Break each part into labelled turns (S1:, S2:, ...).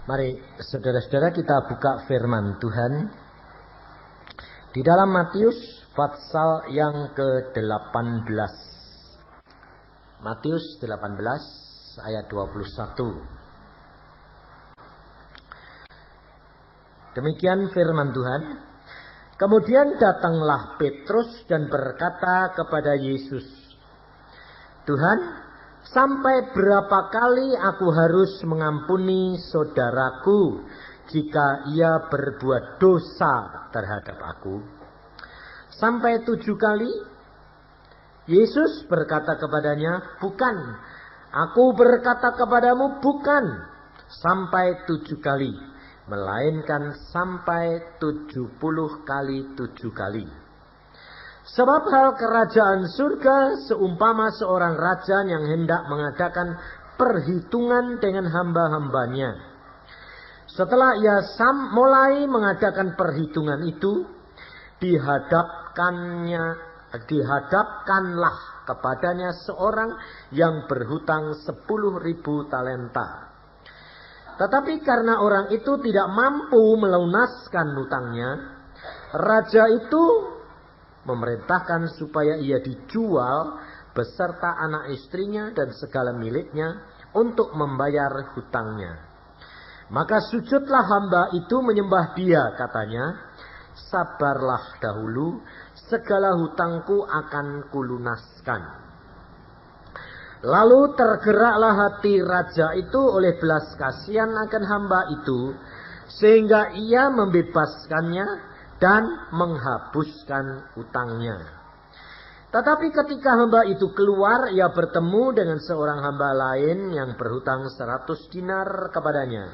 S1: Mari saudara-saudara kita buka firman Tuhan di dalam Matius pasal yang ke-18. Matius 18 ayat 21. Demikian firman Tuhan. Kemudian datanglah Petrus dan berkata kepada Yesus, "Tuhan, sampai berapa kali aku harus mengampuni saudaraku jika ia berbuat dosa terhadap aku? Sampai 7 kali?" Yesus berkata kepadanya, "Bukan. Aku berkata kepadamu, bukan sampai 7 kali, melainkan sampai 70 kali 7 kali. Sebab hal kerajaan surga seumpama seorang raja yang hendak mengadakan perhitungan dengan hamba-hambanya. Setelah ia mulai mengadakan perhitungan itu, dihadapkanlah kepadanya seorang yang berhutang 10.000 talenta. Tetapi karena orang itu tidak mampu melunaskan hutangnya, raja itu memerintahkan supaya ia dijual beserta anak istrinya dan segala miliknya untuk membayar hutangnya. Maka sujudlah hamba itu menyembah dia, katanya, 'Sabarlah dahulu, segala hutangku akan kulunaskan.' Lalu tergeraklah hati raja itu oleh belas kasihan akan hamba itu, sehingga ia membebaskannya dan menghapuskan utangnya. Tetapi ketika hamba itu keluar, ia bertemu dengan seorang hamba lain yang berhutang 100 dinar kepadanya.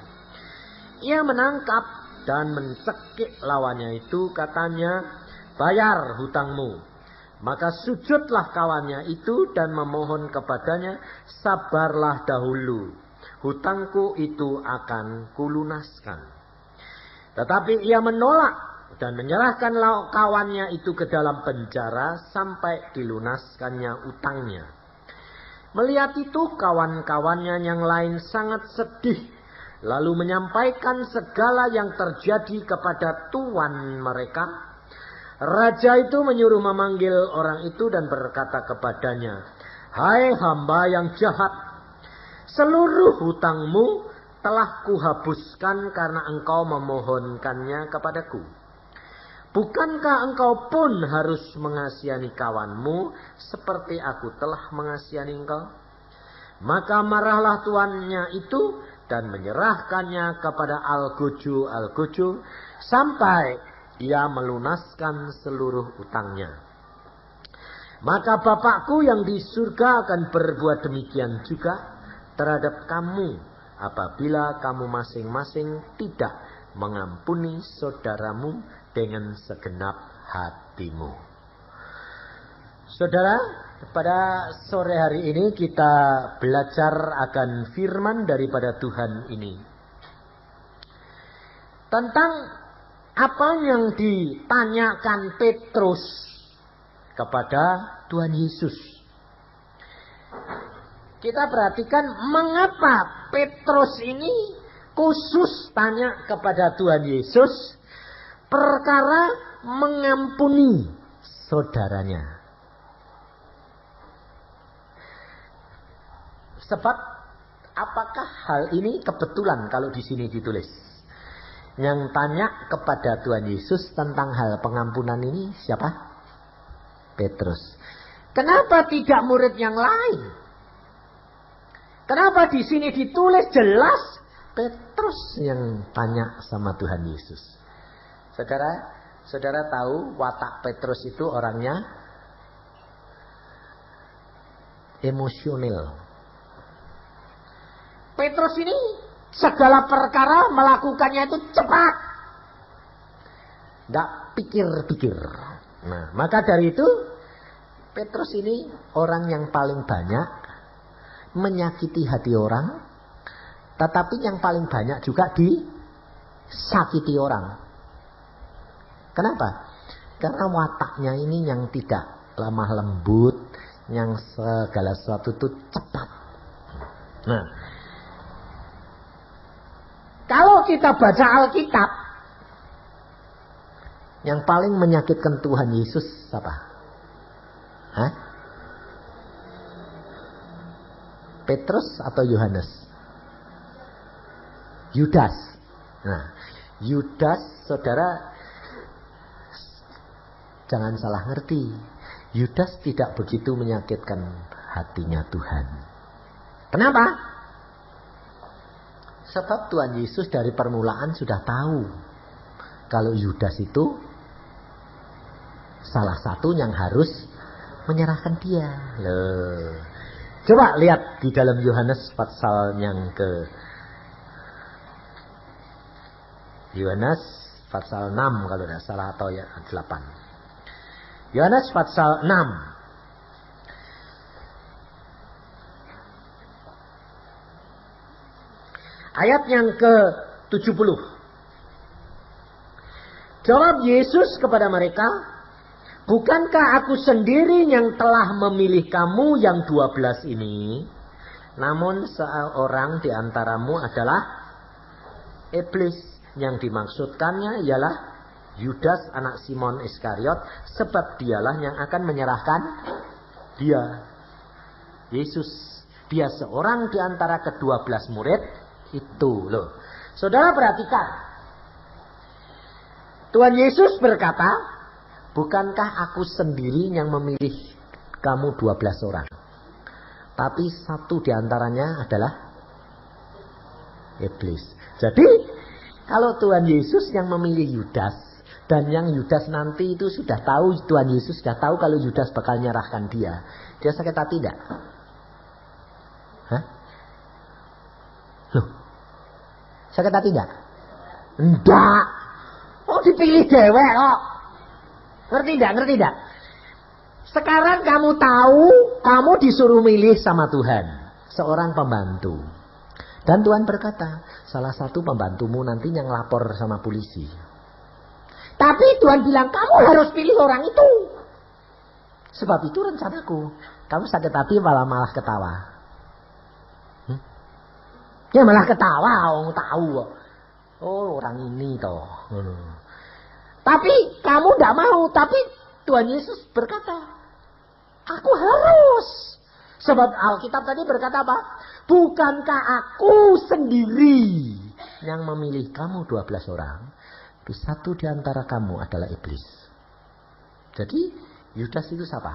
S1: Ia menangkap dan mencekik lawannya itu, katanya, 'Bayar hutangmu.' Maka sujudlah kawannya itu dan memohon kepadanya, 'Sabarlah dahulu, hutangku itu akan kulunaskan.' Tetapi ia menolak dan menyerahkan kawannya itu ke dalam penjara sampai dilunaskannya utangnya. Melihat itu, kawan-kawannya yang lain sangat sedih, lalu menyampaikan segala yang terjadi kepada tuan mereka. Raja itu menyuruh memanggil orang itu dan berkata kepadanya, 'Hai hamba yang jahat, seluruh hutangmu telah kuhapuskan karena engkau memohonkannya kepadaku. Bukankah engkau pun harus mengasihani kawanmu seperti aku telah mengasihani engkau?' Maka marahlah tuannya itu dan menyerahkannya kepada algojo sampai ia melunaskan seluruh utangnya. Maka Bapakku yang di surga akan berbuat demikian juga terhadap kamu, apabila kamu masing-masing tidak mengampuni saudaramu dengan segenap hatimu." Saudara, pada sore hari ini kita belajar akan firman daripada Tuhan ini, tentang apa yang ditanyakan Petrus kepada Tuhan Yesus. Kita perhatikan mengapa Petrus ini khusus tanya kepada Tuhan Yesus perkara mengampuni saudaranya. Sebab apakah hal ini kebetulan kalau di sini ditulis? Yang tanya kepada Tuhan Yesus tentang hal pengampunan ini siapa? Petrus. Kenapa tidak murid yang lain? Kenapa di sini ditulis jelas Petrus yang tanya sama Tuhan Yesus? Saudara tahu watak Petrus itu orangnya emosional. Petrus ini segala perkara melakukannya itu cepat, tidak pikir-pikir. Nah, maka dari itu Petrus ini orang yang paling banyak menyakiti hati orang, tetapi yang paling banyak juga disakiti orang. Kenapa? Karena wataknya ini yang tidak lemah lembut, yang segala sesuatu itu cepat. Nah, Kalau kita baca Alkitab, yang paling menyakitkan Tuhan Yesus siapa? Hah? Petrus atau Yohanes? Yudas. Nah, Yudas, saudara, jangan salah ngerti. Yudas tidak begitu menyakitkan hatinya Tuhan. Kenapa? Sebab Tuhan Yesus dari permulaan sudah tahu kalau Yudas itu salah satu yang harus menyerahkan dia. Loh. Coba lihat di dalam Yohanes pasal yang ke Yohanes pasal 6 kalau tidak salah atau ya 8. Yohanes pasal 6. Ayat yang ke-70. Jawab Yesus kepada mereka, bukankah aku sendiri yang telah memilih kamu yang 12 ini? Namun seorang di antaramu adalah iblis. Yang dimaksudkannya ialah Yudas anak Simon Iskariot, sebab dialah yang akan menyerahkan dia. Yesus, dia seorang di antara ke-12 murid itu loh. Saudara perhatikan. Tuhan Yesus berkata, bukankah aku sendiri yang memilih kamu 12 orang? Tapi satu di antaranya adalah iblis. Jadi kalau Tuhan Yesus yang memilih Yudas, dan yang Yudas nanti itu sudah tahu, Tuhan Yesus sudah tahu kalau Yudas bakal nyerahkan dia. Dia sakit hati tidak? Hah? Loh, sakit hati tidak? Enggak. Oh, dipilih dewek kok. Ngerti tidak? Sekarang kamu tahu, kamu disuruh milih sama Tuhan seorang pembantu. Dan Tuhan berkata, salah satu pembantumu nanti yang lapor sama polisi. Tapi Tuhan bilang, kamu harus pilih orang itu. Sebab itu rencanaku. Kamu sakit hati malah ketawa. Ya malah ketawa, orang tahu. Oh, orang ini toh. Tapi kamu tidak mau. Tapi Tuhan Yesus berkata, aku harus. Sebab Alkitab tadi berkata apa? Bukankah aku sendiri yang memilih kamu 12 orang? Itu satu di antara kamu adalah iblis. Jadi Yudas itu siapa?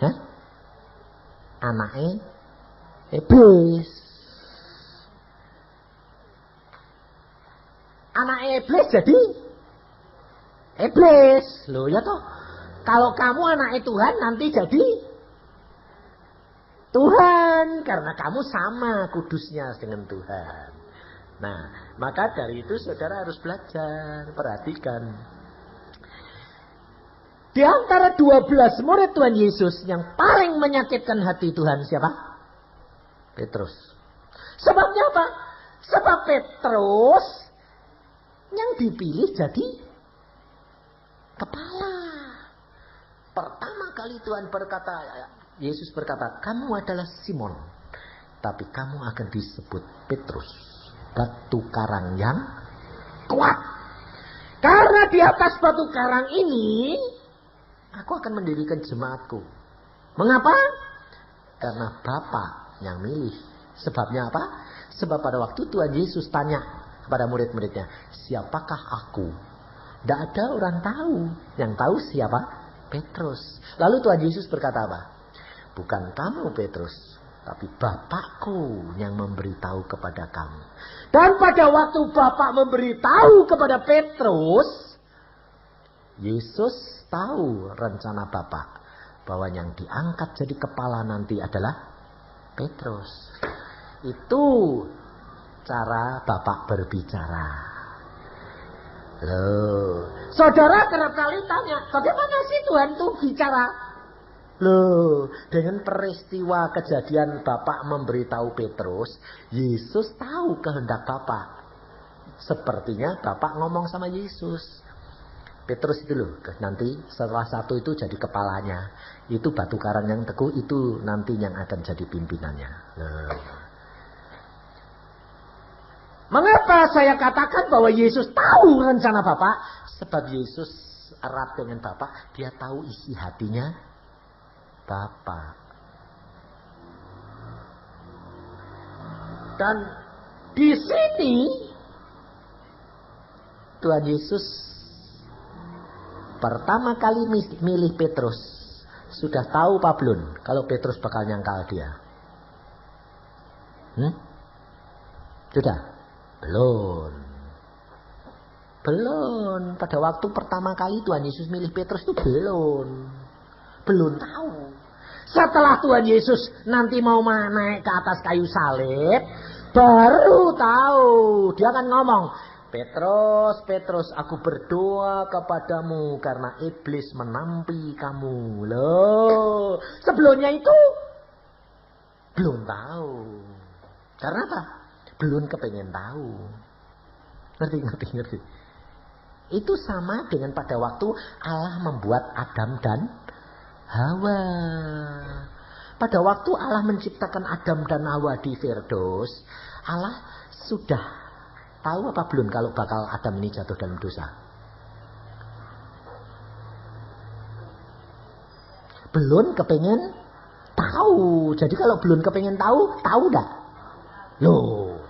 S1: Hah? Anaknya iblis. Anaknya iblis jadi iblis. Loh ya toh. Kalau kamu anaknya Tuhan nanti jadi Tuhan, karena kamu sama kudusnya dengan Tuhan. Nah, maka dari itu saudara harus belajar, perhatikan. Di antara 12 murid Tuhan Yesus yang paling menyakitkan hati Tuhan siapa? Petrus. Sebabnya apa? Sebab Petrus yang dipilih jadi kepala. Pertama kali Tuhan berkata, Yesus berkata, kamu adalah Simon, tapi kamu akan disebut Petrus, batu karang yang kuat. Karena di atas batu karang ini, aku akan mendirikan jemaatku. Mengapa? Karena Bapa yang milih. Sebabnya apa? Sebab pada waktu Tuhan Yesus tanya kepada murid-muridnya, siapakah aku? Tidak ada orang tahu. Yang tahu siapa? Petrus. Lalu Tuhan Yesus berkata apa? Bukan kamu Petrus, tapi Bapakku yang memberitahu kepada kamu. Dan pada waktu Bapak memberitahu kepada Petrus, Yesus tahu rencana Bapak bahwa yang diangkat jadi kepala nanti adalah Petrus. Itu cara Bapak berbicara. Loh, saudara kerap kali tanya, bagaimana sih Tuhan tuh bicara? Loh, dengan peristiwa kejadian Bapak memberitahu Petrus, Yesus tahu kehendak Bapak. Sepertinya Bapak ngomong sama Yesus. Petrus itu loh, nanti setelah satu itu jadi kepalanya. Itu batu karang yang teguh, itu nanti yang akan jadi pimpinannya. Loh. Mengapa saya katakan bahwa Yesus tahu rencana Bapa? Sebab Yesus erat dengan Bapa, dia tahu isi hatinya Bapa. Dan di sini Tuhan Yesus pertama kali milih Petrus. Sudah tahu Pak Blun kalau Petrus bakal nyangkal dia? Sudah? Belum. Pada waktu pertama kali Tuhan Yesus milih Petrus itu belum tahu. Setelah Tuhan Yesus nanti mau naik ke atas kayu salib, baru tahu. Dia akan ngomong, Petrus, Petrus, aku berdoa kepadamu karena iblis menampi kamu. Loh, sebelumnya itu belum tahu. Karena apa? Belum kepengen tahu. Ngerti. Itu sama dengan pada waktu Allah membuat Adam dan Hawa. Pada waktu Allah menciptakan Adam dan Hawa di Firdaus, Allah sudah tahu apa belum kalau bakal Adam ini jatuh dalam dosa? Belum kepengen tahu. Jadi kalau belum kepengen tahu, tahu enggak? Loh.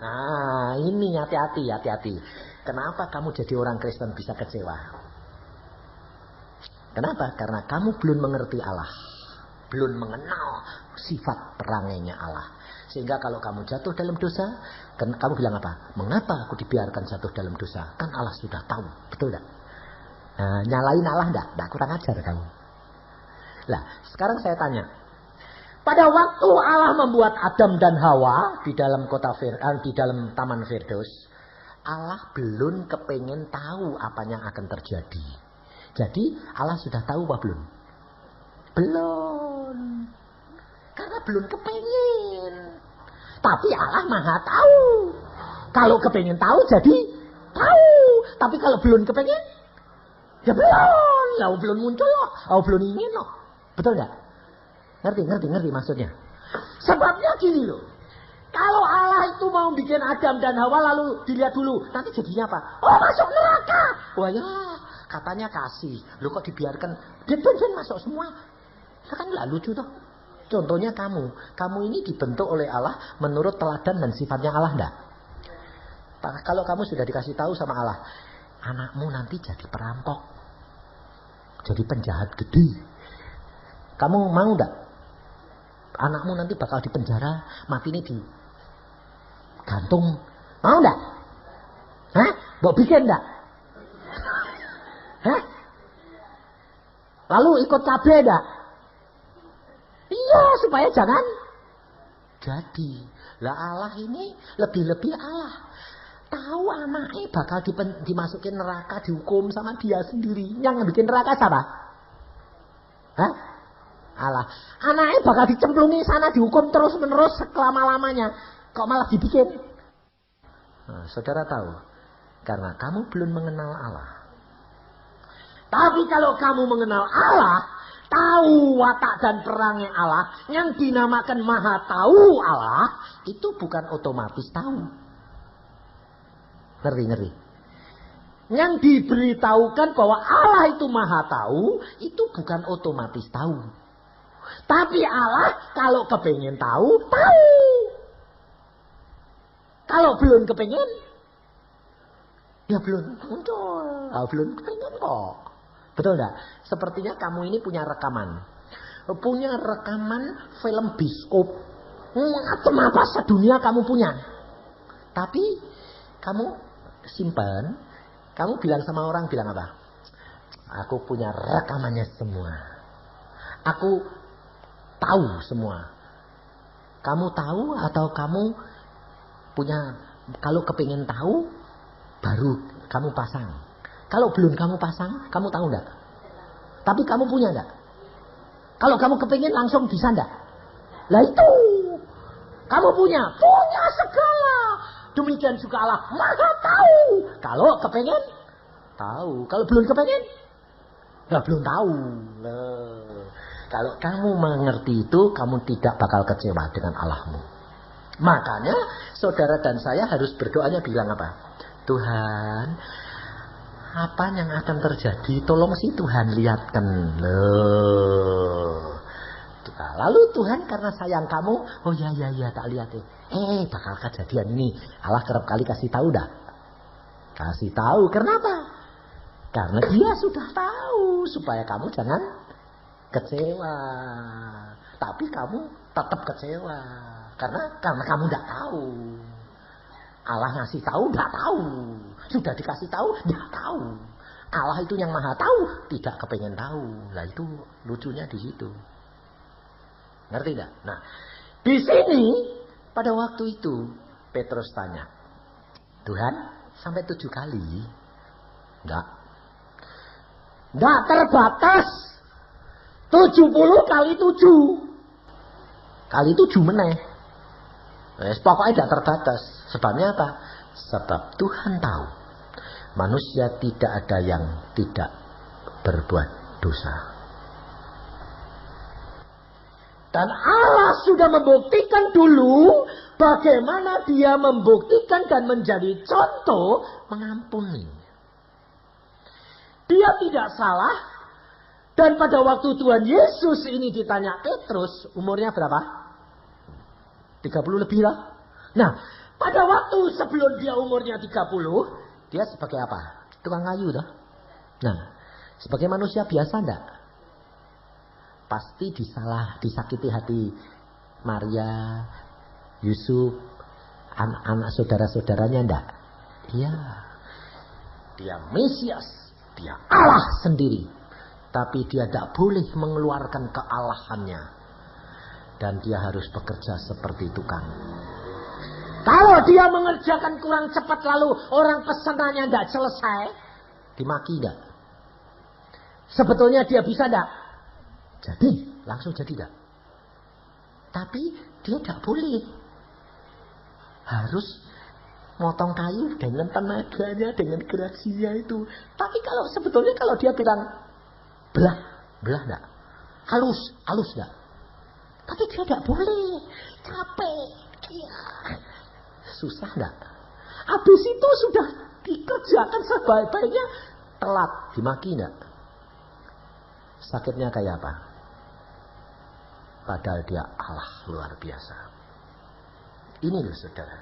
S1: Nah, ini hati-hati. Kenapa kamu jadi orang Kristen bisa kecewa? Kenapa? Karena kamu belum mengerti Allah. Belum mengenal sifat perangainya Allah. Sehingga kalau kamu jatuh dalam dosa, kamu bilang apa? Mengapa aku dibiarkan jatuh dalam dosa? Kan Allah sudah tahu. Betul enggak? Nah, nyalain Allah enggak? Enggak, kurang ajar kamu. Lah, sekarang saya tanya. Pada waktu Allah membuat Adam dan Hawa di dalam di dalam Taman Firdaus, Allah belum kepengen tahu apa yang akan terjadi. Jadi Allah sudah tahu apa belum? Belum. Karena belum kepengen. Tapi Allah maha tahu. Kalau kepengen tahu jadi tahu. Tapi kalau belum kepengen, ya belum. Lalu belum muncul loh. Lalu belum ingin loh. Betul nggak? Ngerti maksudnya. Sebabnya gini loh. Kalau Allah itu mau bikin Adam dan Hawa lalu dilihat dulu. Nanti jadinya apa? Oh, masuk neraka. Wah ya, katanya kasih. Loh kok dibiarkan? Dia masuk semua. Ya kan nggak lucu toh. Contohnya kamu. Kamu ini dibentuk oleh Allah menurut teladan dan sifatnya Allah enggak? Kalau kamu sudah dikasih tahu sama Allah. Anakmu nanti jadi perampok. Jadi penjahat gede. Kamu mau enggak? Anakmu nanti bakal dipenjara, mati ini di gantung. Mau enggak? Hah? Mau bikin enggak? Hah? Lalu ikut KB enggak? Iya, supaya jangan jadi. Lah Allah ini lebih-lebih Allah. Tahu anaknya bakal dimasukin neraka, dihukum sama dia sendiri. Yang bikin neraka siapa? Hah? Allah. Anaknya bakal dicemplungi sana, dihukum terus-menerus selama-lamanya. Kok malah dibikin? Nah, saudara tahu, karena kamu belum mengenal Allah. Tapi kalau kamu mengenal Allah, tahu watak dan perangnya Allah, yang dinamakan maha tahu Allah, itu bukan otomatis tahu. Ngeri. Yang diberitahukan bahwa Allah itu maha tahu, itu bukan otomatis tahu. Tapi Allah kalau kepengen tahu, tahu. Kalau belum kepengen, ya belum muncul. Belum kepengen kok. Betul enggak? Sepertinya kamu ini punya rekaman. Punya rekaman film bioskop. Macam apa sedunia kamu punya. Tapi kamu simpan. Kamu bilang sama orang, bilang apa? Aku punya rekamannya semua. Aku tahu semua. Kamu tahu atau kamu punya, kalau kepingin tahu, baru kamu pasang. Kalau belum kamu pasang, kamu tahu enggak? Tapi kamu punya enggak? Kalau kamu kepingin langsung bisa enggak? Lah itu. Kamu punya segala. Demikian juga Allah maha tahu. Kalau kepingin, tahu. Kalau belum kepingin, ya belum tahu. Kalau kamu mengerti itu, kamu tidak bakal kecewa dengan Allahmu. Makanya saudara dan saya harus berdoanya bilang apa? Tuhan, apa yang akan terjadi? Tolong sih Tuhan lihatkan. Loh. Lalu Tuhan karena sayang kamu, oh ya tak lihat ya. Bakal kejadian ini. Allah kerap kali kasih tahu dah. Kasih tahu. Kenapa? Karena dia sudah tahu supaya kamu jangan kecewa. Tapi kamu tetap kecewa. Karena kamu tidak tahu. Allah ngasih tahu tidak tahu. Sudah dikasih tahu tidak tahu. Allah itu yang maha tahu, tidak kepengen tahu. Nah itu lucunya di situ. Ngerti tidak? Nah, di sini pada waktu itu Petrus tanya, Tuhan sampai 7 kali? Enggak terbatas. 70 kali 7. Kali 7 meneh. Pokoknya tidak terbatas. Sebabnya apa? Sebab Tuhan tahu manusia tidak ada yang tidak berbuat dosa. Dan Allah sudah membuktikan dulu bagaimana dia membuktikan dan menjadi contoh mengampuni. Dia tidak salah. Dan pada waktu Tuhan Yesus ini ditanya Petrus, umurnya berapa? 30 lebih lah. Nah, pada waktu sebelum dia umurnya 30, dia sebagai apa? Tukang kayu dah. Nah, sebagai manusia biasa enggak? Pasti disakiti hati Maria, Yusuf, anak-anak saudara-saudaranya enggak? Iya. Dia Mesias, dia Allah sendiri. Tapi dia tidak boleh mengeluarkan kealahannya. Dan dia harus bekerja seperti tukang. Kalau dia mengerjakan kurang cepat lalu orang pesanannya tidak selesai, dimaki tidak? Sebetulnya dia bisa tidak? Jadi, langsung jadi tidak? Tapi dia tidak boleh. Harus motong kayu dengan tenaganya, dengan gerasinya itu. Tapi sebetulnya kalau dia bilang belah enggak? Halus enggak? Tapi dia tidak boleh. Capek. Susah enggak? Habis itu sudah dikerjakan sebaik-baiknya, telat, dimaki enggak? Sakitnya kayak apa? Padahal dia Allah luar biasa. Ini loh saudara.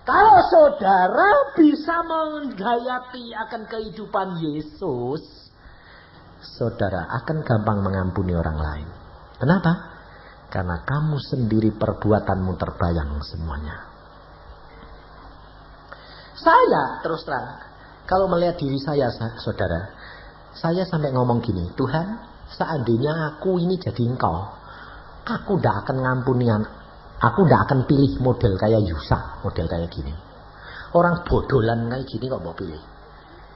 S1: Kalau saudara bisa menghayati akan kehidupan Yesus, saudara akan gampang mengampuni orang lain. Kenapa? Karena kamu sendiri perbuatanmu terbayang semuanya. Saya terus terang, kalau melihat diri saya saudara, saya sampai ngomong gini, Tuhan, seandainya aku ini jadi engkau, aku tidak akan ngampuni, aku tidak akan pilih model kayak Yusa, model kayak gini. Orang bodolan kayak gini kok mau pilih.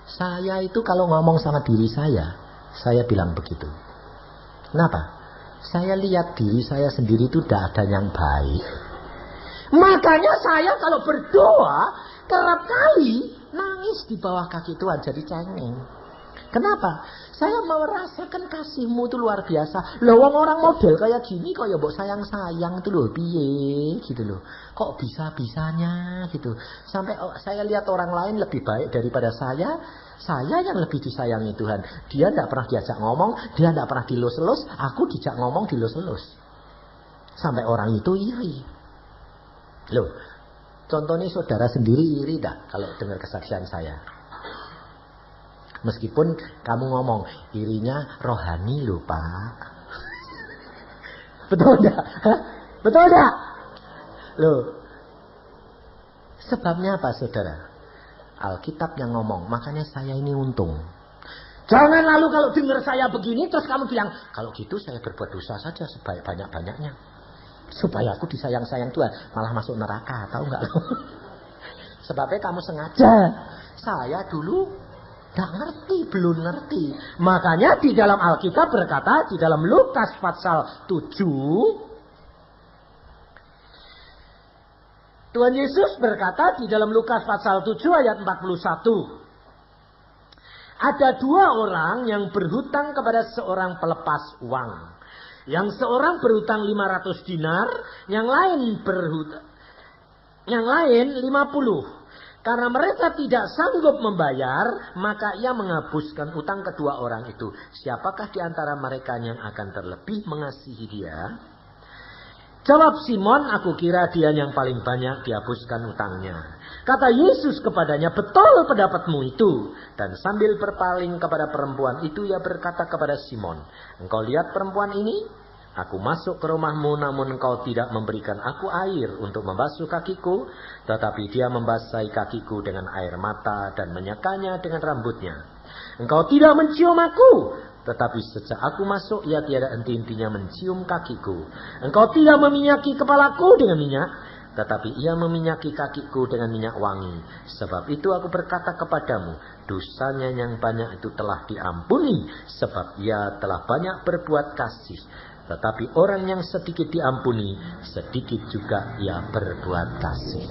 S1: Saya itu kalau ngomong sama diri saya bilang begitu. Kenapa? Saya lihat diri saya sendiri itu tidak ada yang baik. Makanya saya kalau berdoa kerap kali nangis di bawah kaki Tuhan jadi cengeng. Kenapa? Saya merasakan kasih-Mu itu luar biasa. Loh orang model kayak gini kok ya mbok sayang-sayang itu loh, piye gitu loh. Kok bisa-bisanya gitu. Sampai saya lihat orang lain lebih baik daripada saya yang lebih disayangi Tuhan. Dia tidak pernah diajak ngomong, dia tidak pernah dilus-lus, aku dijak ngomong dilus-lus. Sampai orang itu iri. Loh, contohnya saudara sendiri iri tak kalau dengar kesaksian saya? Meskipun kamu ngomong, irinya rohani loh Pak. Betul enggak? Betul enggak? Loh, sebabnya apa saudara? Alkitab yang ngomong, makanya saya ini untung. Jangan lalu kalau dengar saya begini, terus kamu bilang, kalau gitu saya berbuat dosa saja sebaik banyak-banyaknya. Supaya aku disayang-sayang Tuhan, malah masuk neraka, tahu enggak? Sebabnya kamu sengaja. Saya dulu belum ngerti. Makanya di dalam Alkitab berkata, di dalam Lukas pasal 7, Tuhan Yesus berkata di dalam Lukas pasal 7 ayat 41. Ada 2 orang yang berhutang kepada seorang pelepas uang. Yang seorang berhutang 500 dinar, yang lain berhutang Yang lain 50. Karena mereka tidak sanggup membayar, maka ia menghapuskan utang kedua orang itu. Siapakah di antara mereka yang akan terlebih mengasihi dia? Jawab Simon, aku kira dia yang paling banyak dihapuskan utangnya. Kata Yesus kepadanya, betul pendapatmu itu. Dan sambil berpaling kepada perempuan itu, ia berkata kepada Simon, engkau lihat perempuan ini? Aku masuk ke rumahmu, namun engkau tidak memberikan aku air untuk membasuh kakiku, tetapi dia membasahi kakiku dengan air mata dan menyekanya dengan rambutnya. Engkau tidak mencium aku, tetapi sejak aku masuk, ia tiada henti-hentinya mencium kakiku. Engkau tidak meminyaki kepalaku dengan minyak, tetapi ia meminyaki kakiku dengan minyak wangi. Sebab itu aku berkata kepadamu, dosanya yang banyak itu telah diampuni, sebab ia telah banyak berbuat kasih. Tetapi orang yang sedikit diampuni, sedikit juga ia berbuat kasih.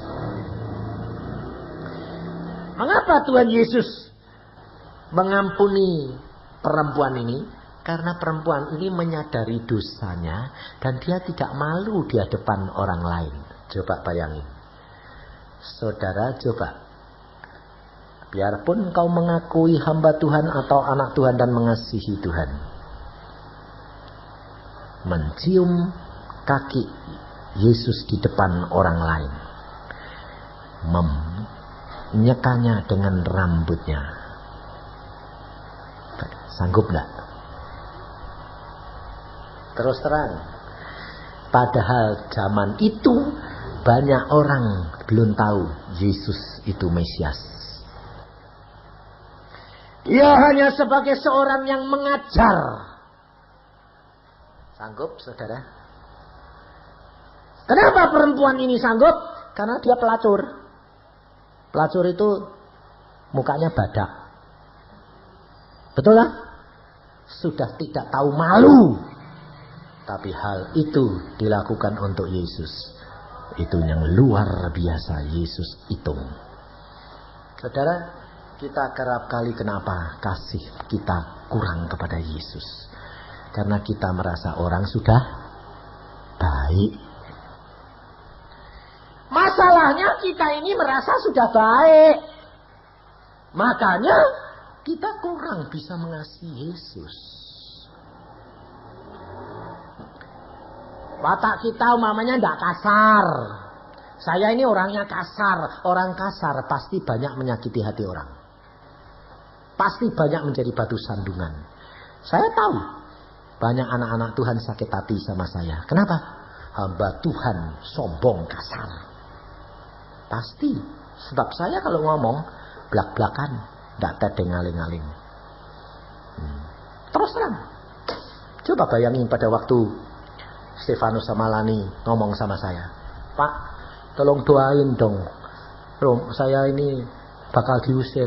S1: Mengapa Tuhan Yesus mengampuni perempuan ini? Karena perempuan ini menyadari dosanya dan dia tidak malu di hadapan orang lain. Coba bayangin. Saudara, coba. Biarpun kau mengakui hamba Tuhan atau anak Tuhan dan mengasihi Tuhan, mencium kaki Yesus di depan orang lain, menyekanya dengan rambutnya, sanggup enggak? Terus terang, padahal zaman itu banyak orang belum tahu Yesus itu Mesias. Dia hanya sebagai seorang yang mengajar. Sanggup, saudara? Kenapa perempuan ini sanggup? Karena dia pelacur. Pelacur itu mukanya badak. Betul lah? Sudah tidak tahu malu. Tapi hal itu dilakukan untuk Yesus. Itu yang luar biasa Yesus itu. Saudara, kita kerap kali kenapa kasih kita kurang kepada Yesus? Karena kita merasa orang sudah baik. Masalahnya kita ini merasa sudah baik. Makanya kita kurang bisa mengasihi Yesus. Watak kita umpamanya tidak kasar. Saya ini orangnya kasar. Orang kasar pasti banyak menyakiti hati orang. Pasti banyak menjadi batu sandungan. Saya tahu. Banyak anak-anak Tuhan sakit hati sama saya. Kenapa? Hamba Tuhan sombong kasar. Pasti. Sebab saya kalau ngomong belak-belakan, tidak tedeng aling-aling. Terus terang. Coba bayangin pada waktu Stefanus sama Lani ngomong sama saya, Pak, tolong doain dong, saya ini bakal diusir.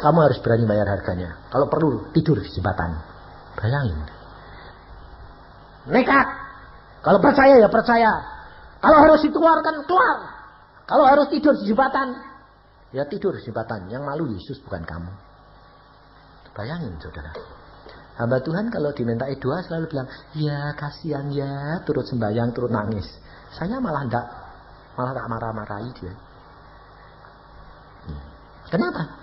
S1: Kamu harus berani bayar harganya. Kalau perlu tidur di jembatan. Bayangin. Nekat. Kalau percaya ya percaya. Kalau harus dikeluarkan, keluar. Kalau harus tidur di jembatan, ya tidur di jembatan. Yang malu Yesus bukan kamu. Bayangin saudara. Hamba Tuhan kalau dimintai doa selalu bilang, ya kasihan ya, turut sembahyang, turut nangis. Saya malah tak marah-marahi dia. Kenapa?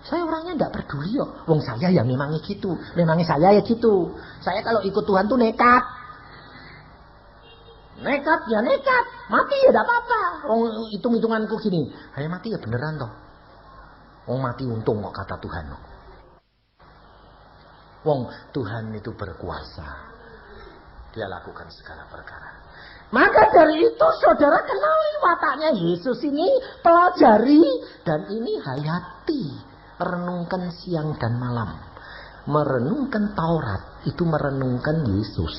S1: Saya orangnya tidak peduli kok. Wong saya ya memangnya gitu. Memangnya saya ya gitu. Saya kalau ikut Tuhan tuh nekat. Nekat ya nekat. Mati ya tidak apa-apa. Wong hitung-hitunganku gini. Saya mati ya beneran toh. Wong mati untung kok kata Tuhan. Wong Tuhan itu berkuasa. Dia lakukan segala perkara. Maka dari itu saudara kenali wataknya Yesus ini. Pelajari. Dan ini hayati. Renungkan siang dan malam. Merenungkan Taurat itu merenungkan Yesus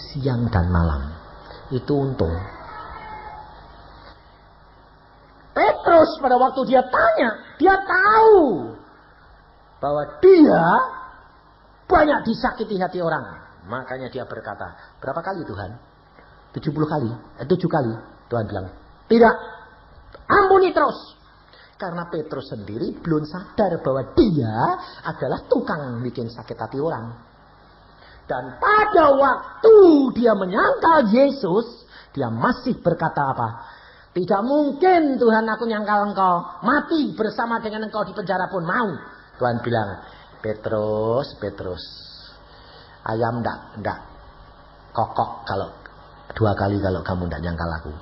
S1: siang dan malam. Itu untung. Petrus pada waktu dia tanya, dia tahu bahwa dia banyak disakiti hati orang. Makanya dia berkata, berapa kali Tuhan? 70 kali, 7 kali. Tuhan bilang, tidak, ampuni terus. Karena Petrus sendiri belum sadar bahwa dia adalah tukang bikin sakit hati orang. Dan pada waktu dia menyangkal Yesus, Dia masih berkata apa? Tidak mungkin Tuhan aku nyangkal engkau. Mati bersama dengan engkau di penjara pun mau. Tuhan bilang, Petrus. Ayam ndak kokok kalau 2 kali kalau kamu ndak nyangkal aku.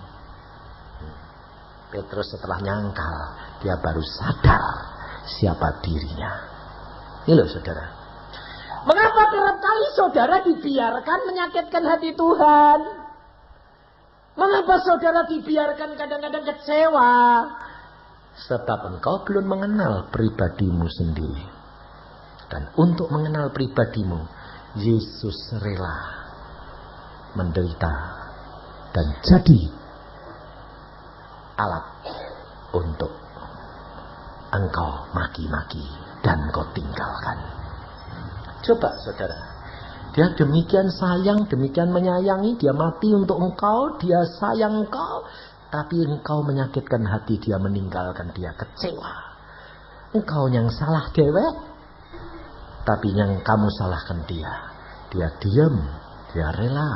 S1: Petrus setelah nyangkal, dia baru sadar siapa dirinya. Ini loh saudara. Mengapa kerap kali saudara dibiarkan menyakitkan hati Tuhan? Mengapa saudara dibiarkan kadang-kadang kecewa? Sebab engkau belum mengenal pribadimu sendiri. Dan untuk mengenal pribadimu, Yesus rela menderita dan jadi alat untuk engkau maki-maki dan kau tinggalkan. Coba saudara. Dia demikian sayang, demikian menyayangi, dia mati untuk engkau, dia sayang engkau, tapi engkau menyakitkan hati, dia meninggalkan, dia kecewa. Engkau yang salah dewek, tapi yang kamu salahkan dia. Dia diam, dia rela.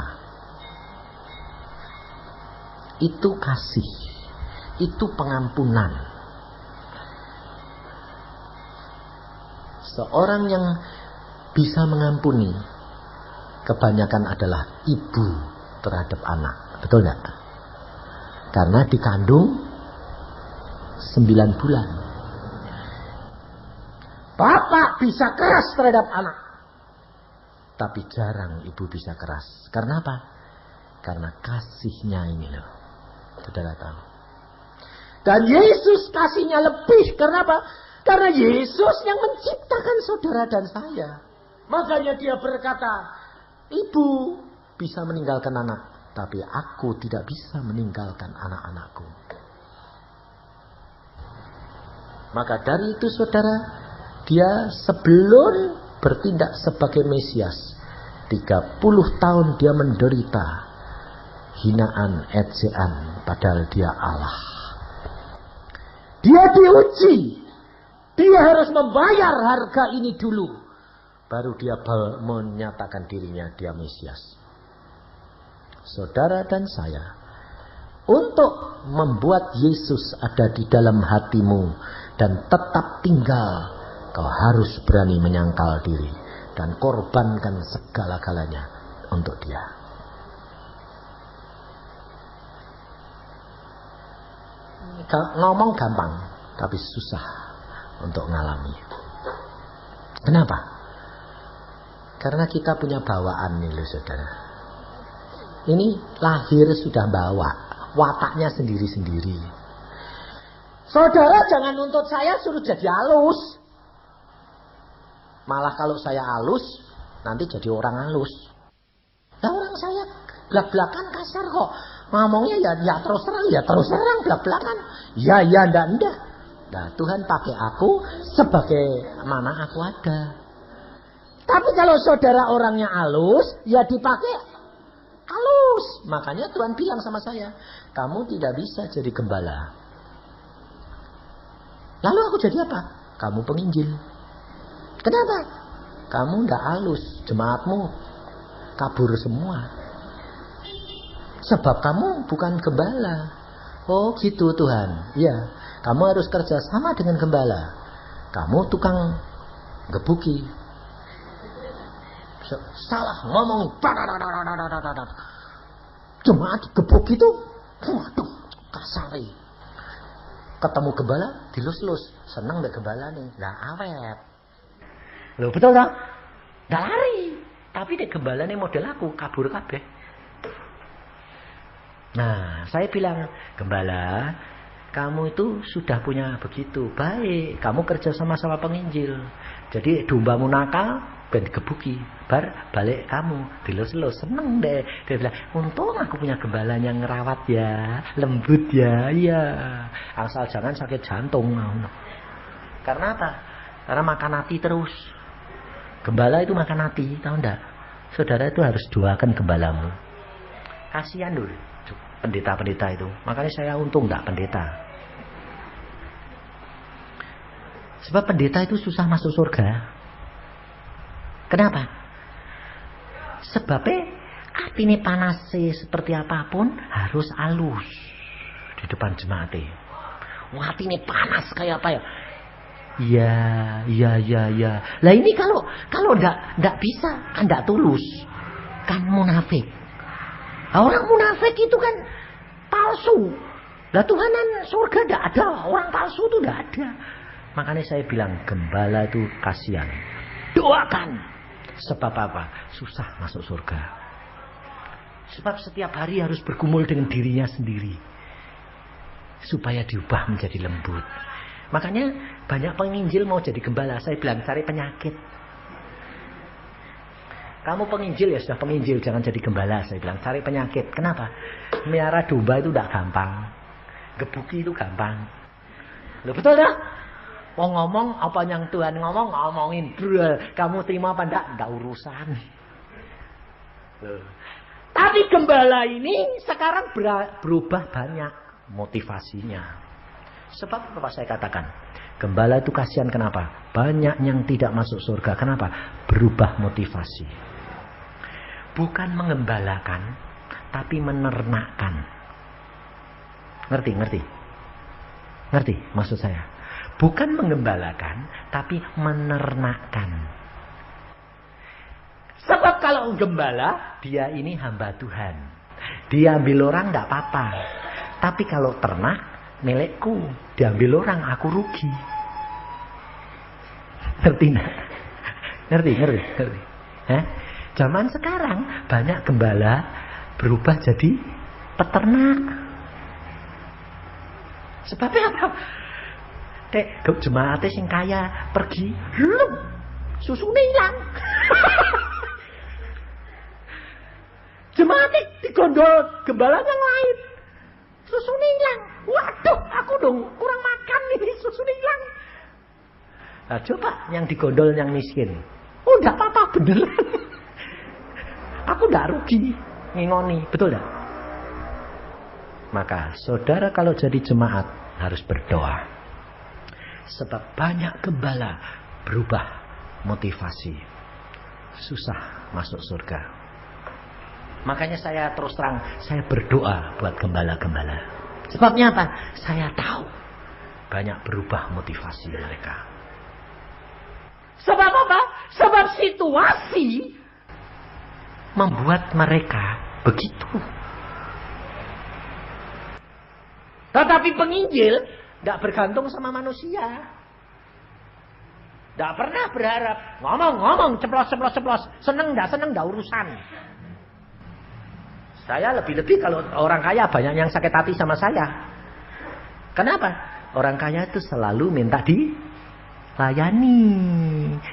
S1: Itu kasih, itu pengampunan. Seorang yang bisa mengampuni, kebanyakan adalah ibu terhadap anak. Betul nggak? Karena dikandung 9 bulan. Bapak bisa keras terhadap anak. Tapi jarang ibu bisa keras. Karena apa? Karena kasihnya ini loh. Saudara tahu. Dan Yesus kasihnya lebih. Karena apa? Karena Yesus yang menciptakan saudara dan saya. Makanya dia berkata, ibu bisa meninggalkan anak, tapi aku tidak bisa meninggalkan anak-anakku. Maka dari itu saudara, dia sebelum bertindak sebagai Mesias, 30 tahun dia menderita hinaan, ejaan, padahal dia Allah. Dia diuji, dia harus membayar harga ini dulu. Baru dia menyatakan dirinya dia Mesias. Saudara dan saya, untuk membuat Yesus ada di dalam hatimu dan tetap tinggal, kau harus berani menyangkal diri dan korbankan segala-galanya untuk dia. Ngomong gampang, tapi susah untuk ngalami. Kenapa? Karena kita punya bawaan nih loh saudara. Ini lahir sudah bawa, wataknya sendiri-sendiri. Saudara jangan nuntut saya suruh jadi halus. Malah kalau saya halus, nanti jadi orang halus. Nah orang saya belak-belakan kasar kok. Ngomongnya ya terus terang belak-belakan. Ya ndak. Nah Tuhan pakai aku sebagai mana aku ada. Tapi kalau saudara orangnya halus, ya dipakai halus. Makanya Tuhan bilang sama saya, kamu tidak bisa jadi gembala. Lalu aku jadi apa? Kamu penginjil. Kenapa? Kamu tidak halus, jemaatmu kabur semua. Sebab kamu bukan gembala. Oh gitu Tuhan. Ya, kamu harus kerja sama dengan gembala. Kamu tukang gebuki. Salah ngomong, jemaat gebuk itu, waduh, kasari. Ketemu gembala, dilus-lus, seneng deh gembala nih, nggak awet. Loh betul tak? Nggak lari, tapi deh gembala nih model aku kabur kabeh. Nah, saya bilang, gembala, kamu itu sudah punya begitu baik, kamu kerja sama-sama penginjil. Jadi dombamu nakal, ben digebuki, bar balik kamu dilus-lus, seneng deh. Dia bilang, untung aku punya gembala yang ngerawat ya, lembut ya, iya. Asal jangan sakit jantung. Karena apa? Karena makan hati terus. Gembala itu makan hati, tahu enggak? Saudara itu harus doakan gembalamu. Kasihan dulu pendeta-pendeta itu. Makanya saya untung enggak pendeta. Sebab pendeta itu susah masuk surga. Kenapa? Sebabnya Watine panas seperti apapun harus halus di depan jemaat. Watine panas kayak apa ya? Ya. Lah ini kalau ndak bisa, kan ndak tulus, kan munafik. Orang munafik itu kan palsu. Lah Tuhanan surga ndak ada, orang palsu itu ndak ada. Makanya saya bilang gembala itu kasihan. Doakan. Sebab apa? Susah masuk surga. Sebab setiap hari harus bergumul dengan dirinya sendiri supaya diubah menjadi lembut. Makanya banyak penginjil mau jadi gembala. Saya bilang cari penyakit. Kamu penginjil ya sudah penginjil, jangan jadi gembala. Saya bilang cari penyakit. Kenapa? Melihara domba itu tidak gampang. Gebuki itu gampang. Loh betul dah? Mau ngomong apa yang Tuhan ngomongin. Kamu terima apa enggak urusan. Loh. Tapi gembala ini sekarang berubah banyak motivasinya. Sebab apa saya katakan? Gembala itu kasihan kenapa? Banyak yang tidak masuk surga. Kenapa? Berubah motivasi. Bukan mengembalakan, tapi menernakkan. Ngerti maksud saya? Bukan mengembalakan, tapi menernakkan. Sebab kalau gembala, dia ini hamba Tuhan. Dia ambil orang enggak apa-apa. Tapi kalau ternak, milikku. Diambil orang, aku rugi. Ngerti enggak? Ngerti. Zaman sekarang banyak gembala berubah jadi peternak. Sebabnya apa? Jemaatnya sing kaya pergi, susune hilang. Jemaatnya digondol gembala yang lain, susune hilang. Waduh, aku dong kurang makan nih, susune hilang. Nah, coba yang digondol yang miskin. Oh, enggak apa-apa, beneran. Aku enggak rugi ngingoni, betul enggak? Maka saudara kalau jadi jemaat harus berdoa. Sebab banyak gembala berubah motivasi. Susah masuk surga. Makanya saya terus terang, saya berdoa buat gembala-gembala. Sebabnya apa? Saya tahu banyak berubah motivasi mereka. Sebab apa? Sebab situasi membuat mereka begitu. Tetapi penginjil tidak bergantung sama manusia. Tidak pernah berharap ngomong ceplos. Seneng tidak urusan. Saya lebih-lebih kalau orang kaya banyak yang sakit hati sama saya. Kenapa? Orang kaya itu selalu minta dilayani,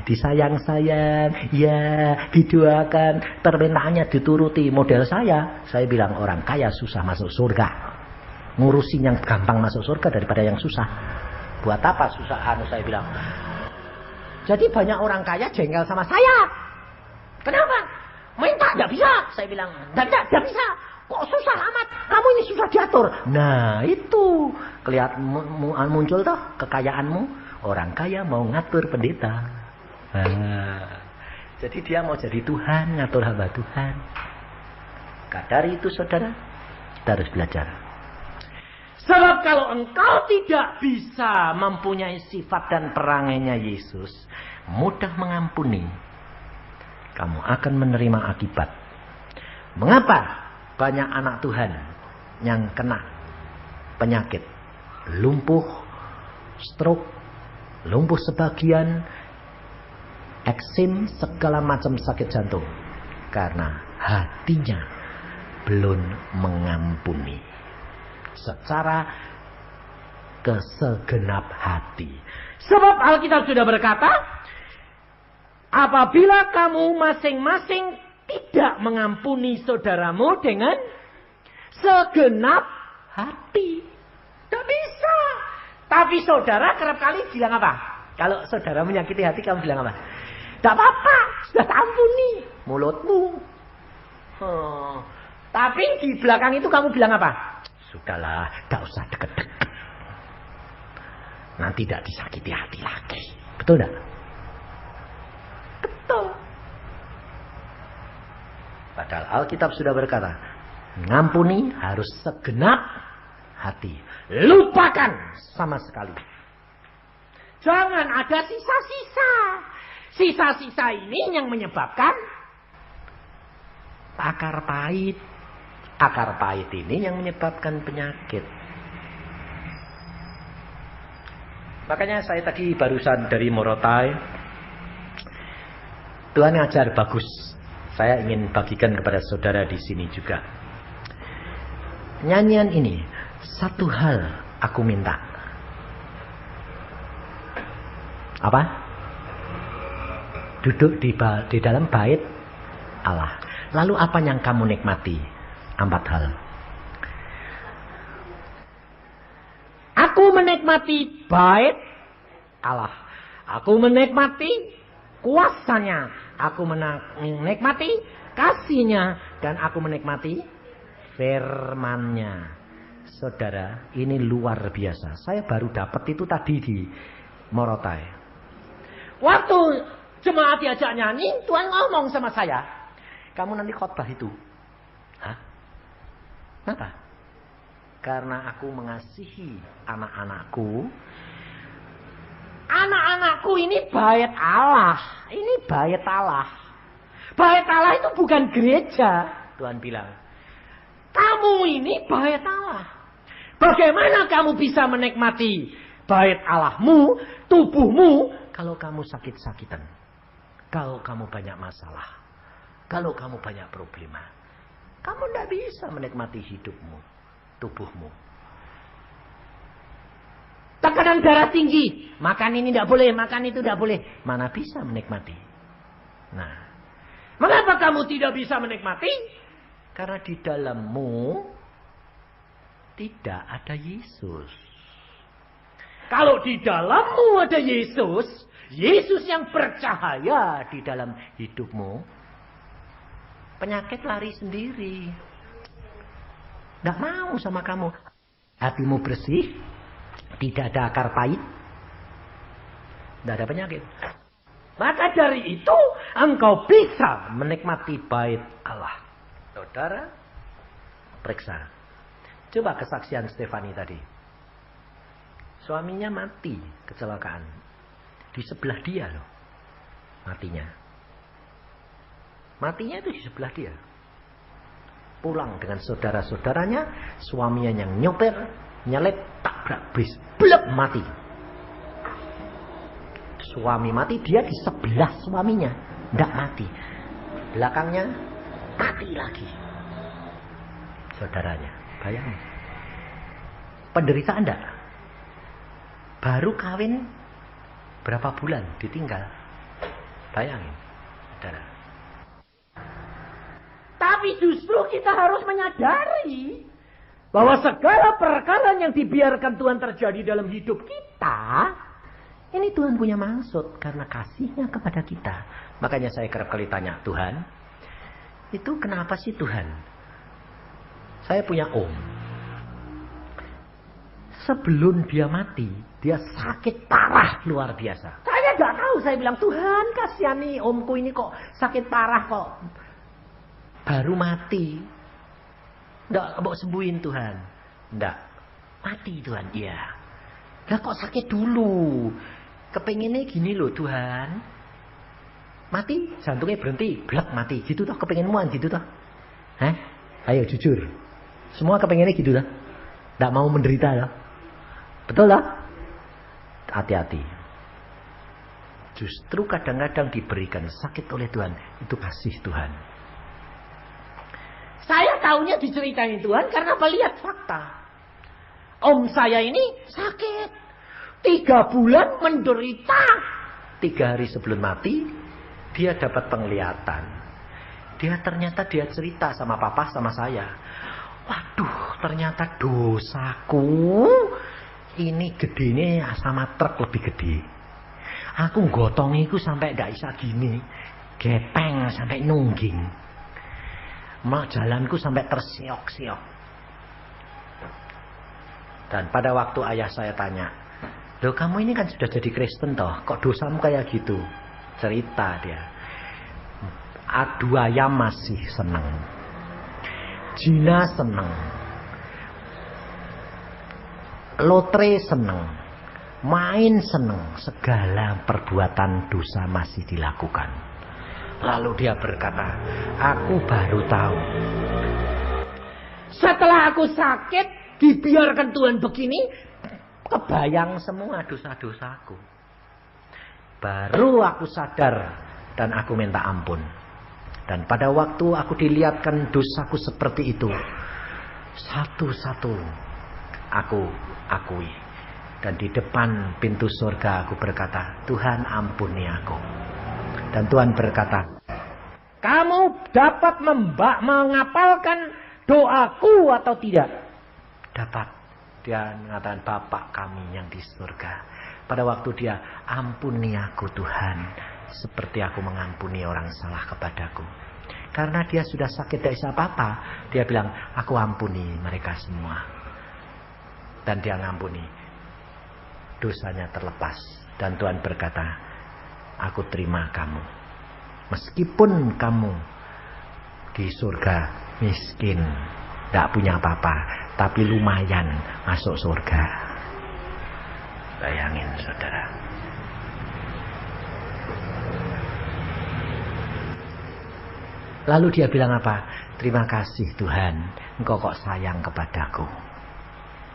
S1: disayang-sayang, ya didoakan, permintaannya dituruti. Model saya bilang orang kaya susah masuk surga. Ngurusin yang gampang masuk surga daripada yang susah. Buat apa susah? Saya bilang. Jadi banyak orang kaya jengkel sama saya. Kenapa? Minta tidak bisa. Saya bilang tidak bisa. Kok susah amat? Kamu ini susah diatur. Nah itu kelihatan muncul toh kekayaanmu. Orang kaya mau ngatur pendeta. Jadi dia mau jadi Tuhan, ngatur hamba Tuhan. Dari itu saudara, kita harus belajar. Sebab kalau engkau tidak bisa mempunyai sifat dan perangainya Yesus, mudah mengampuni, kamu akan menerima akibat. Mengapa banyak anak Tuhan yang kena penyakit? Lumpuh, stroke, lumpuh sebagian, eksim, segala macam sakit jantung. Karena hatinya belum mengampuni. Secara kesegenap hati. Sebab Alkitab sudah berkata, apabila kamu masing-masing tidak mengampuni saudaramu dengan segenap hati, tidak bisa. Tapi saudara kerap kali bilang apa? Kalau saudara menyakiti hati, kamu bilang apa? Tidak apa-apa, sudah ampuni mulutmu. Tapi di belakang itu kamu bilang apa? Sudahlah, tak usah deket-deket. Nanti tidak disakiti hati lagi. Betul tidak? Betul. Padahal Alkitab sudah berkata, ngampuni harus segenap hati. Lupakan sama sekali. Jangan ada sisa-sisa. Sisa-sisa ini yang menyebabkan akar pahit. Akar pahit ini yang menyebabkan penyakit. Makanya saya tadi barusan dari Morotai. Tuhan ngajar bagus. Saya ingin bagikan kepada saudara di sini juga. Nyanyian ini, satu hal aku minta. Apa? Duduk di dalam bait Allah. Lalu apa yang kamu nikmati? 4 hal. Aku menikmati bait Allah. Aku menikmati kuasanya. Aku menikmati kasihnya. Dan aku menikmati firman-Nya. Saudara, ini luar biasa. Saya baru dapat itu tadi di Morotai. Waktu jemaat diajak nyanyi, Tuhan ngomong sama saya. Kamu nanti khotbah itu. Hah? Kenapa? Karena aku mengasihi anak-anakku. Anak-anakku ini bait Allah. Ini bait Allah. Bait Allah itu bukan gereja. Tuhan bilang. Kamu ini bait Allah. Bagaimana kamu bisa menikmati bait Allahmu, tubuhmu, kalau kamu sakit-sakitan. Kalau kamu banyak masalah. Kalau kamu banyak problema. Kamu tidak bisa menikmati hidupmu, tubuhmu. Tekanan darah tinggi. Makan ini tidak boleh, makan itu tidak boleh. Mana bisa menikmati? Nah, mengapa kamu tidak bisa menikmati? Karena di dalammu tidak ada Yesus. Kalau di dalammu ada Yesus, Yesus yang bercahaya di dalam hidupmu, penyakit lari sendiri. Tidak mau sama kamu. Hatimu bersih, tidak ada akar pahit, tidak ada penyakit. Maka dari itu engkau bisa menikmati bait Allah. Saudara, periksa. Coba kesaksian Stefani tadi. Suaminya mati kecelakaan. Di sebelah dia loh. Matinya. Matinya itu di sebelah dia. Pulang dengan saudara-saudaranya. Suaminya yang nyoper. Nyelip tabrak bis. Blek mati. Suami mati. Dia di sebelah suaminya. Tidak mati. Belakangnya mati lagi. Saudaranya. Bayangin. Penderitaan enggak? Baru kawin berapa bulan ditinggal. Bayangin. Saudara. Tapi justru kita harus menyadari bahwa segala perkara yang dibiarkan Tuhan terjadi dalam hidup kita, ini Tuhan punya maksud karena kasihnya kepada kita. Makanya saya kerap kali tanya, Tuhan, itu kenapa sih Tuhan? Saya punya om. Sebelum dia mati, dia sakit parah luar biasa. Saya nggak tahu, saya bilang, Tuhan kasihani omku ini kok sakit parah kok. Baru mati. Nggak mau sembuhin Tuhan. Nggak. Mati Tuhan, iya. Lah kok sakit dulu. Kepengennya gini loh Tuhan. Mati, jantungnya berhenti. Blek mati. Gitu toh, kepengenmuan gitu toh. Hah? Ayo jujur. Semua kepengennya gitu toh. Nggak mau menderita loh. Betul lah. Hati-hati. Justru kadang-kadang diberikan sakit oleh Tuhan. Itu kasih Tuhan. Saya tahunya diceritain Tuhan karena melihat fakta. Om saya ini sakit. 3 bulan menderita. 3 hari sebelum mati, dia dapat penglihatan. Ternyata dia cerita sama papa sama saya. Waduh, ternyata dosaku ini gedenya sama truk lebih gede. Aku gotongiku sampai gak bisa gini. Gepeng sampai nungging. Jalanku sampai tersiok-siok. Dan pada waktu ayah saya tanya, loh kamu ini kan sudah jadi Kristen toh, kok dosamu kayak gitu? Cerita dia.
S2: adu ayam masih seneng, zina seneng, lotre seneng, main seneng, segala perbuatan dosa masih dilakukan. Lalu dia berkata, aku baru tahu. Setelah aku sakit, dibiarkan Tuhan begini, kebayang semua dosa-dosaku. Baru aku sadar dan aku minta ampun. Dan pada waktu aku dilihatkan dosaku seperti itu, satu-satu aku akui. Dan di depan pintu surga aku berkata, Tuhan ampuni aku. Dan Tuhan berkata, kamu dapat mengapalkan doaku atau tidak? Dapat. Dia mengatakan, Bapa kami yang di surga. Pada waktu dia, ampuni aku Tuhan, seperti aku mengampuni orang salah kepadaku. Karena dia sudah sakit dari apa-apa, dia bilang, aku ampuni mereka semua. Dan dia ngampuni. Dosanya terlepas. Dan Tuhan berkata, aku terima kamu. Meskipun kamu di surga miskin, tidak punya apa-apa, tapi lumayan masuk surga. Bayangin saudara. Lalu dia bilang apa? Terima kasih Tuhan, Engkau kok sayang kepadaku.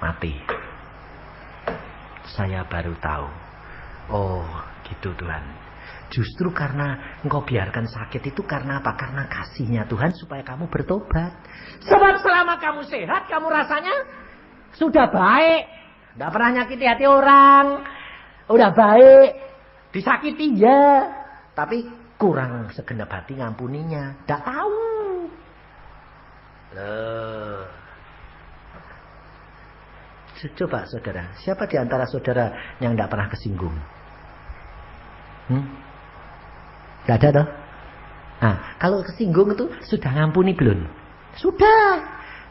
S2: Mati. Saya baru tahu. Oh gitu Tuhan. Justru karena Engkau biarkan sakit itu karena apa? Karena kasihnya Tuhan supaya kamu bertobat. Sebab selama kamu sehat, kamu rasanya sudah baik. Tidak pernah nyakiti hati orang. Udah baik. Disakiti ya. Tapi kurang segenap hati ngampuninya. Tidak tahu. Loh. Coba saudara. Siapa di antara saudara yang tidak pernah kesinggung? Gak ada toh? Nah, kalau kesinggung itu sudah ngampuni belum? Sudah.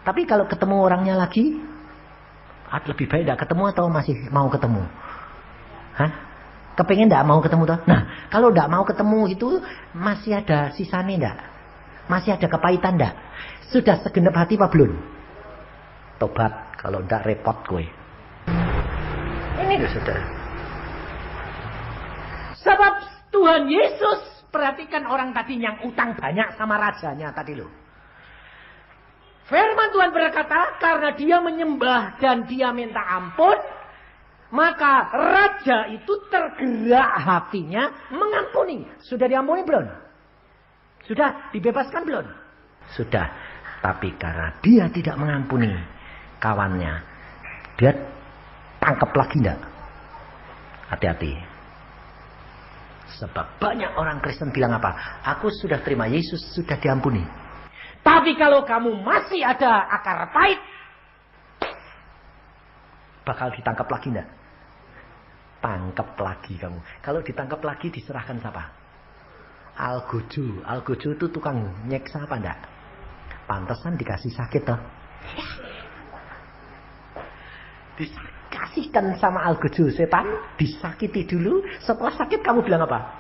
S2: Tapi kalau ketemu orangnya lagi, lebih baik tidak ketemu atau masih mau ketemu? Hah? Kepengen tidak mau ketemu toh? Nah, kalau tidak mau ketemu itu masih ada sisanya tidak? Masih ada kepahitan tidak? Sudah segenap hati apa belum? Tobat, kalau tidak repot gue. Ini loh saudara. Sebab Tuhan Yesus, perhatikan orang tadi yang utang banyak sama rajanya tadi loh. Firman Tuhan berkata, karena dia menyembah dan dia minta ampun, maka raja itu tergerak hatinya mengampuni. Sudah diampuni belum? Sudah dibebaskan belum? Sudah. Tapi karena dia tidak mengampuni kawannya, dia tangkap lagi enggak? Hati-hati. Sebab banyak orang Kristen bilang apa? Aku sudah terima Yesus, sudah diampuni. Tapi kalau kamu masih ada akar pahit, bakal ditangkap lagi enggak? Tangkap lagi kamu. Kalau ditangkap lagi diserahkan siapa? Algojo. Algojo itu tukang nyeksa apa enggak? Pantesan dikasih sakit toh. Dikasihkan sama algojo setan, disakiti dulu. Setelah sakit kamu bilang apa?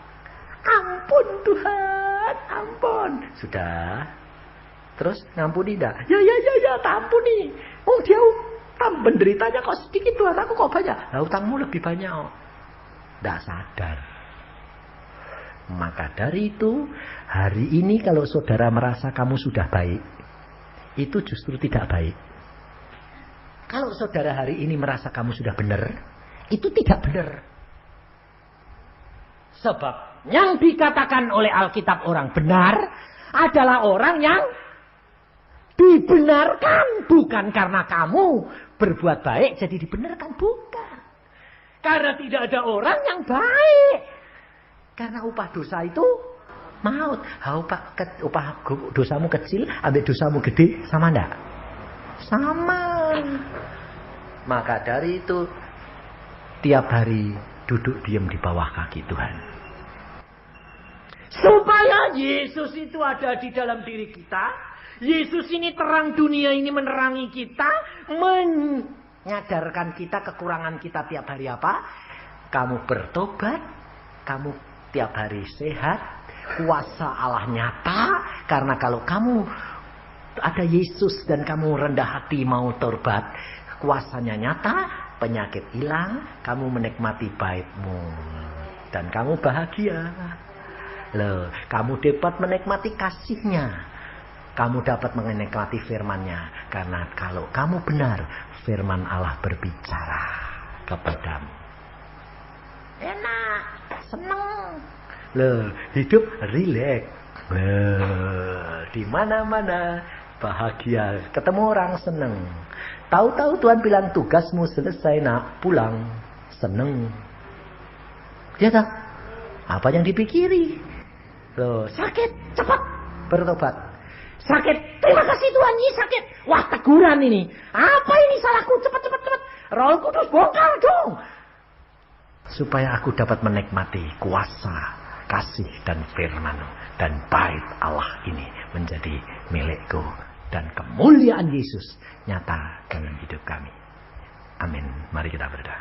S2: Ampun Tuhan, ampun. Sudah. Terus ngampuni enggak? Ya, tak ampuni. Oh dia penderitanya kok sedikit Tuhan, aku kok banyak. Nah, utangmu lebih banyak. Tidak sadar. Maka dari itu, hari ini kalau saudara merasa kamu sudah baik, itu justru tidak baik. Kalau saudara hari ini merasa kamu sudah benar, itu tidak benar. Sebab yang dikatakan oleh Alkitab orang benar adalah orang yang dibenarkan. Bukan karena kamu berbuat baik jadi dibenarkan. Bukan. Karena tidak ada orang yang baik. Karena upah dosa itu maut. Upah dosamu kecil, ambil dosamu gede, sama enggak? Sama. Maka dari itu, tiap hari duduk diam di bawah kaki Tuhan. Supaya Yesus itu ada di dalam diri kita. Yesus ini terang dunia ini, menerangi kita, menyadarkan kita kekurangan kita tiap hari apa? Kamu bertobat, kamu tiap hari sehat, kuasa Allah nyata. Karena kalau kamu ada Yesus dan kamu rendah hati mau tobat, kuasanya nyata, penyakit hilang, kamu menikmati baitmu dan kamu bahagia. Loh, kamu dapat menikmati kasihnya, kamu dapat menikmati firman-Nya. Karena kalau kamu benar, firman Allah berbicara kepadamu. Enak, seneng. Loh, hidup rileks. Di mana-mana bahagia, ketemu orang seneng. Tahu-tahu Tuhan bilang tugasmu selesai nak, pulang, seneng. Ya tak? Apa yang dipikiri? Loh, sakit, cepat bertobat. Sakit, terima kasih Tuhan, ini sakit. Wah, teguran ini. Apa ini salahku? Cepat. Roh Kudus bongkar dong. Supaya aku dapat menikmati kuasa, kasih dan firman. Dan bait Allah ini menjadi milikku. Dan kemuliaan Yesus nyata dalam hidup kami. Amin. Mari kita berdoa.